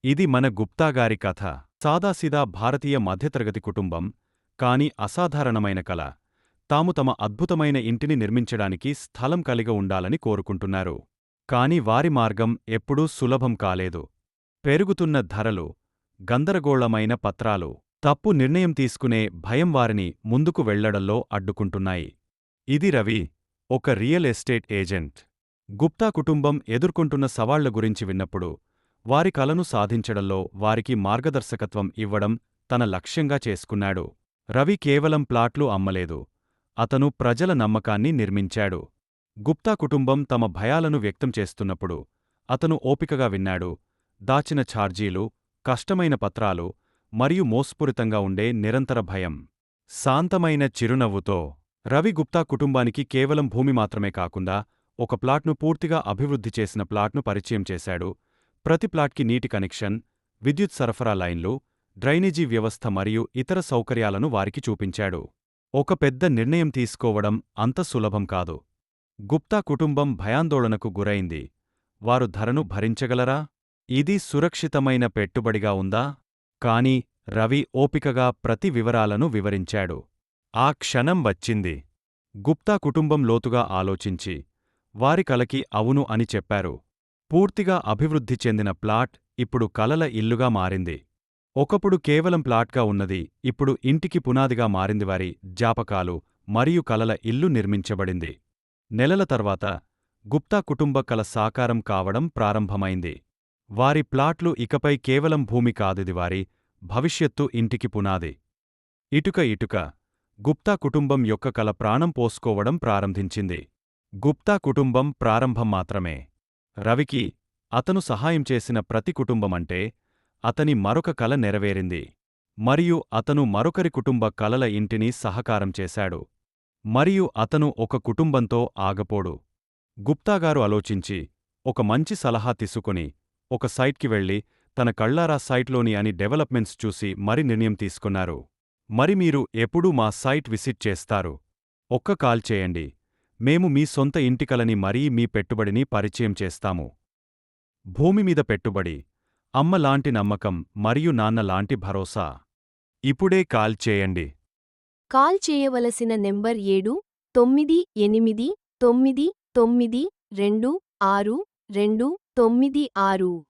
ఇది మన గుప్తాగారి కథ. సాదాసీదా భారతీయ మధ్యతరగతి కుటుంబం, కాని అసాధారణమైన కల. తాము తమ అద్భుతమైన ఇంటిని నిర్మించడానికి స్థలం కలిగి ఉండాలని కోరుకుంటున్నారు. కాని వారి మార్గం ఎప్పుడూ సులభం కాలేదు. పెరుగుతున్న ధరలు, గందరగోళమైన పత్రాలు, తప్పు నిర్ణయం తీసుకునే భయం వారిని ముందుకు వెళ్లడంలో అడ్డుకుంటున్నాయి. ఇది రవి, ఒక రియల్ ఎస్టేట్ ఏజెంట్. గుప్తా కుటుంబం ఎదుర్కొంటున్న సవాళ్ల గురించి విన్నప్పుడు వారి కలను సాధించడంలో వారికి మార్గదర్శకత్వం ఇవ్వడం తన లక్ష్యంగా చేసుకున్నాడు. రవి కేవలం ప్లాట్లు అమ్మలేదు, అతను ప్రజల నమ్మకాన్ని నిర్మించాడు. గుప్తా కుటుంబం తమ భయాలను వ్యక్తం చేస్తున్నప్పుడు అతను ఓపికగా విన్నాడు. దాచిన ఛార్జీలు, కష్టమైన పత్రాలు మరియు మోసపూరితంగా ఉండే నిరంతర భయం. శాంతమైన చిరునవ్వుతో రవి గుప్తా కుటుంబానికి కేవలం భూమి మాత్రమే కాకుండా ఒక ప్లాట్ను పూర్తిగా అభివృద్ధి చేసిన ప్లాట్ను పరిచయం చేశాడు. ప్రతి ప్లాట్కి నీటి కనెక్షన్, విద్యుత్ సరఫరా లైన్లు, డ్రైనేజీ వ్యవస్థ మరియు ఇతర సౌకర్యాలను వారికి చూపించాడు. ఒక పెద్ద నిర్ణయం తీసుకోవడం అంత సులభం కాదు. గుప్తా కుటుంబం భయాందోళనకు గురైంది. వారు ధరను భరించగలరా? ఇది సురక్షితమైన పెట్టుబడిగా ఉందా? కాని రవి ఓపికగా ప్రతి వివరాలను వివరించాడు. ఆ క్షణం వచ్చింది. గుప్తా కుటుంబం లోతుగా ఆలోచించి వారి కలకి అవును అని చెప్పారు. పూర్తిగా అభివృద్ధి చెందిన ప్లాట్ ఇప్పుడు కలల ఇల్లుగా మారింది. ఒకప్పుడు కేవలం ప్లాట్గా ఉన్నది ఇప్పుడు ఇంటికి పునాదిగా మారింది. వారి జ్ఞాపకాలు మరియు కలల ఇల్లు నిర్మించబడింది. నెలల తర్వాత గుప్తా కుటుంబ కల సాకారం కావడం ప్రారంభమైంది. వారి ప్లాట్లు ఇకపై కేవలం భూమి కాదుది వారి భవిష్యత్తు ఇంటికి పునాది. ఇటుక ఇటుక గుప్తా కుటుంబం యొక్క కల ప్రాణం పోసుకోవడం ప్రారంభించింది. గుప్తా కుటుంబం ప్రారంభం మాత్రమే. రవికి అతను సహాయం చేసిన ప్రతి కుటుంబమంటే అతని మరొక కల నెరవేరింది. మరియు అతను మరొకరి కుటుంబ కలల ఇంటిని సహకారం చేశాడు. మరియు అతను ఒక కుటుంబంతో ఆగపోడు. గుప్తాగారు ఆలోచించి ఒక మంచి సలహా తీసుకుని ఒక సైట్కి వెళ్లి తన కళ్లారా సైట్లోని అని డెవలప్మెంట్స్ చూసి మరి నిర్ణయం తీసుకున్నారు. మరి మీరు ఎప్పుడూ మా సైట్ విసిట్ చేస్తారు? ఒక్క కాల్ చేయండి. మేము మీ సొంత ఇంటికలని మరీ మీ పెట్టుబడిని పరిచయం చేస్తాము. భూమి మీద పెట్టుబడి, అమ్మ లాంటి నమ్మకం మరియు నాన్న లాంటి భరోసా. ఇప్పుడే కాల్ చేయండి. కాల్ చేయవలసిన నెంబర్ 79899926296